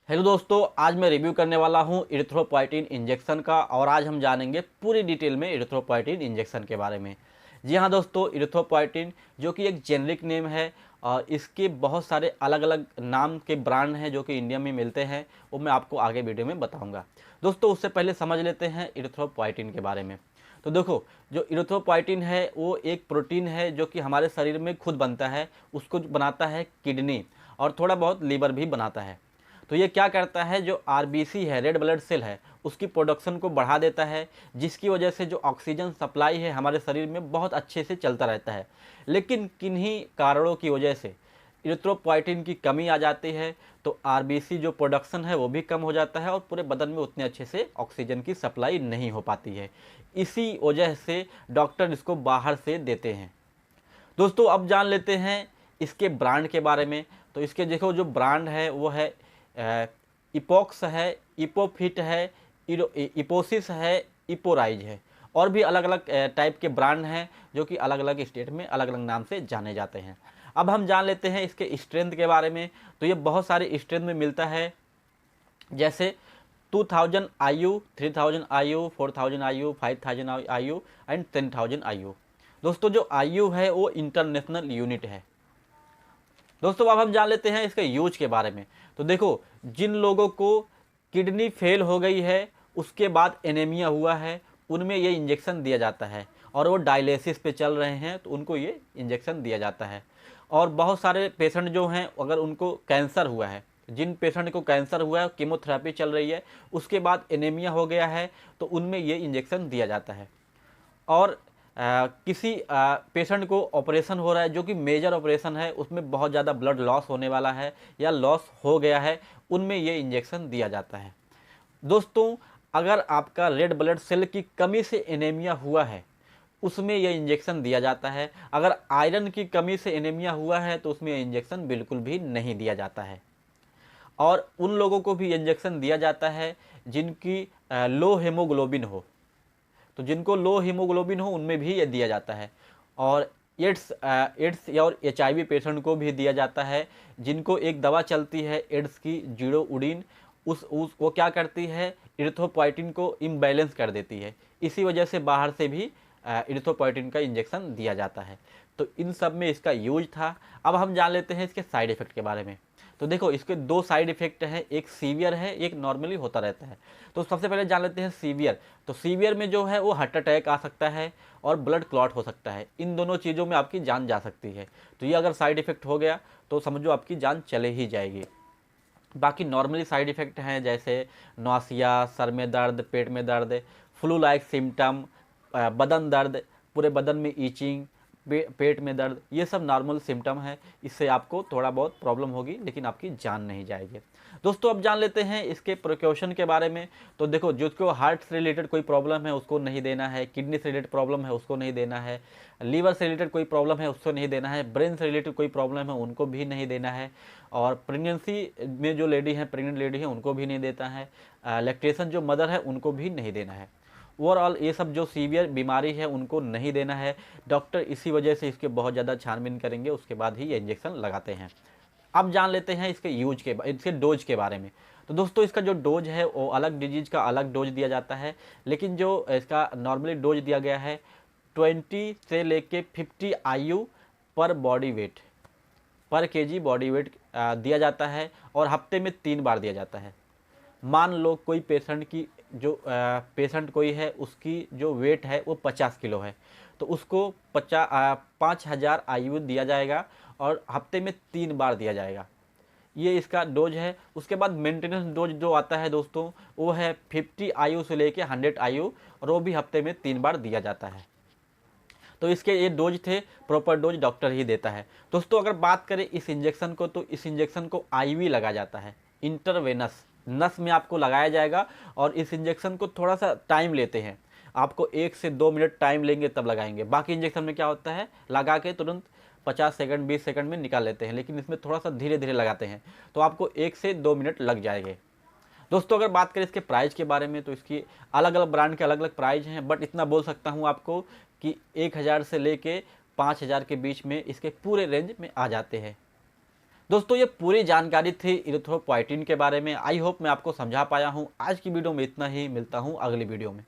Hello दोस्तों, आज मैं रिव्यू करने वाला हूं इरिथ्रोपोइटिन इंजेक्शन का। और आज हम जानेंगे पूरी डिटेल में इरिथ्रोपोइटिन इंजेक्शन के बारे में। जी हाँ दोस्तों, इरिथ्रोपोइटिन जो कि एक जेनरिक नेम है और इसके बहुत सारे अलग अलग नाम के ब्रांड हैं जो कि इंडिया में मिलते हैं, वो मैं आपको आगे वीडियो में बताऊंगा। दोस्तों उससे पहले समझ लेते हैं इरिथ्रोपोइटिन के बारे में। तो देखो, जो इरिथ्रोपोइटिन है वो एक प्रोटीन है जो कि हमारे शरीर में खुद बनता है। उसको बनाता है किडनी और थोड़ा बहुत लीवर भी बनाता है। तो ये क्या करता है, जो आरबीसी है, रेड ब्लड सेल है, उसकी प्रोडक्शन को बढ़ा देता है, जिसकी वजह से जो ऑक्सीजन सप्लाई है हमारे शरीर में बहुत अच्छे से चलता रहता है। लेकिन किन्हीं कारणों की वजह से इरिथ्रोपोइटिन की कमी आ जाती है, तो आरबीसी जो प्रोडक्शन है वो भी कम हो जाता है और पूरे बदन में उतने अच्छे से ऑक्सीजन की सप्लाई नहीं हो पाती है। इसी वजह से डॉक्टर इसको बाहर से देते हैं। दोस्तों अब जान लेते हैं इसके ब्रांड के बारे में। तो इसके देखो, जो ब्रांड है वो है इपॉक्स है, इपोफिट है, इपोसिस है, इपोराइज है। और भी अलग अलग टाइप के ब्रांड हैं जो कि अलग अलग स्टेट में अलग अलग नाम से जाने जाते हैं। अब हम जान लेते हैं इसके स्ट्रेंथ के बारे में। तो ये बहुत सारे स्ट्रेंथ में मिलता है, जैसे 2000 IU, 3000 IU, 4000 IU, 5000 IU and 10,000 IU। दोस्तों जो IU है वो इंटरनेशनल यूनिट है। दोस्तों अब हम जान लेते हैं इसके यूज के बारे में। तो देखो, जिन लोगों को किडनी फेल हो गई है, उसके बाद एनीमिया हुआ है, उनमें ये इंजेक्शन दिया जाता है। और वो डायलिसिस पे चल रहे हैं तो उनको ये इंजेक्शन दिया जाता है। और बहुत सारे पेशेंट जो हैं, अगर उनको कैंसर हुआ है, जिन पेशेंट को कैंसर हुआ है, कीमोथेरेपी चल रही है, उसके बाद एनीमिया हो गया है, तो उनमें ये इंजेक्शन दिया जाता है। और किसी पेशेंट को ऑपरेशन हो रहा है जो कि मेजर ऑपरेशन है, उसमें बहुत ज़्यादा ब्लड लॉस होने वाला है या लॉस हो गया है, उनमें ये इंजेक्शन दिया जाता है। दोस्तों अगर आपका रेड ब्लड सेल की कमी से एनीमिया हुआ है, उसमें यह इंजेक्शन दिया जाता है। अगर आयरन की कमी से एनीमिया हुआ है तो उसमें इंजेक्शन बिल्कुल भी नहीं दिया जाता है। और उन लोगों को भी इंजेक्शन दिया जाता है जिनकी लो हेमोग्लोबिन हो। तो जिनको लो हीमोग्लोबिन हो उनमें भी ये दिया जाता है। और एड्स या और HIV पेशेंट को भी दिया जाता है, जिनको एक दवा चलती है एड्स की, जीडोउडिन। उस वो क्या करती है, इरिथ्रोपोइटिन को इम्बैलेंस कर देती है। इसी वजह से बाहर से भी इरिथ्रोपोइटिन का इंजेक्शन दिया जाता है। तो इन सब में इसका यूज था। अब हम जान लेते हैं इसके साइड इफ़ेक्ट के बारे में। तो देखो, इसके दो साइड इफ़ेक्ट हैं, एक सीवियर है, एक नॉर्मली होता रहता है। तो सबसे पहले जान लेते हैं सीवियर। तो सीवियर में जो है वो हार्ट अटैक आ सकता है और ब्लड क्लॉट हो सकता है। इन दोनों चीज़ों में आपकी जान जा सकती है। तो ये अगर साइड इफ़ेक्ट हो गया तो समझो आपकी जान चले ही जाएगी। बाकी नॉर्मली साइड इफ़ेक्ट हैं, जैसे नौसिया, सर में दर्द, पेट में दर्द, फ्लू लाइक सिम्टम, बदन दर्द, पूरे बदन में ईचिंग, पेट में दर्द, ये सब नॉर्मल सिम्टम है। इससे आपको थोड़ा बहुत प्रॉब्लम होगी लेकिन आपकी जान नहीं जाएगी। दोस्तों अब जान लेते हैं इसके प्रिकॉशन के बारे में। तो देखो, जिसको हार्ट से रिलेटेड कोई प्रॉब्लम है उसको नहीं देना है, किडनी से रिलेटेड प्रॉब्लम है उसको नहीं देना है, लीवर से रिलेटेड कोई प्रॉब्लम है उसको नहीं देना है, ब्रेन से रिलेटेड कोई प्रॉब्लम है उनको भी नहीं देना है। और प्रेगनेंसी में जो लेडी हैं, प्रेग्नेंट लेडी हैं, उनको भी नहीं देता है। लैक्टेशन जो मदर है उनको भी नहीं देना है। ओवरऑल ये सब जो सीवियर बीमारी है उनको नहीं देना है। डॉक्टर इसी वजह से इसके बहुत ज़्यादा छानबीन करेंगे, उसके बाद ही ये इंजेक्शन लगाते हैं। अब जान लेते हैं इसके इसके डोज के बारे में। तो दोस्तों इसका जो डोज है वो अलग डिजीज का अलग डोज दिया जाता है, लेकिन जो इसका नॉर्मली डोज दिया गया है 20 से लेके 50 IU पर बॉडी वेट, पर केजी बॉडी वेट दिया जाता है। और हफ्ते में 3 बार दिया जाता है। मान लो कोई पेशेंट की जो पेशेंट कोई है, उसकी जो वेट है वो 50 किलो है, तो उसको 5000 IU दिया जाएगा और हफ्ते में 3 बार दिया जाएगा। ये इसका डोज है। उसके बाद मेंटेनेंस डोज जो आता है दोस्तों, वो है 50 IU से लेके 100 IU, और वो भी हफ्ते में 3 बार दिया जाता है। तो इसके ये डोज थे, प्रॉपर डोज डॉक्टर ही देता है। दोस्तों अगर बात करें इस इंजेक्शन को, तो इस इंजेक्शन को IV लगा जाता है, इंटरवेनस, नस में आपको लगाया जाएगा। और इस इंजेक्शन को थोड़ा सा टाइम लेते हैं, आपको 1 से 2 मिनट टाइम लेंगे तब लगाएंगे। बाकी इंजेक्शन में क्या होता है, लगा के तुरंत 50 सेकंड 20 सेकंड में निकाल लेते हैं, लेकिन इसमें थोड़ा सा धीरे धीरे लगाते हैं, तो आपको 1 से 2 मिनट लग जाएंगे। दोस्तों अगर बात करें इसके प्राइस के बारे में, तो इसकी अलग अलग ब्रांड के अलग अलग प्राइस हैं, बट इतना बोल सकता हूँ आपको कि 1000 से लेके 5000 के बीच में इसके पूरे रेंज में आ जाते हैं। दोस्तों ये पूरी जानकारी थी इरिथ्रोपोइटिन के बारे में। आई होप मैं आपको समझा पाया हूँ। आज की वीडियो में इतना ही, मिलता हूँ अगली वीडियो में।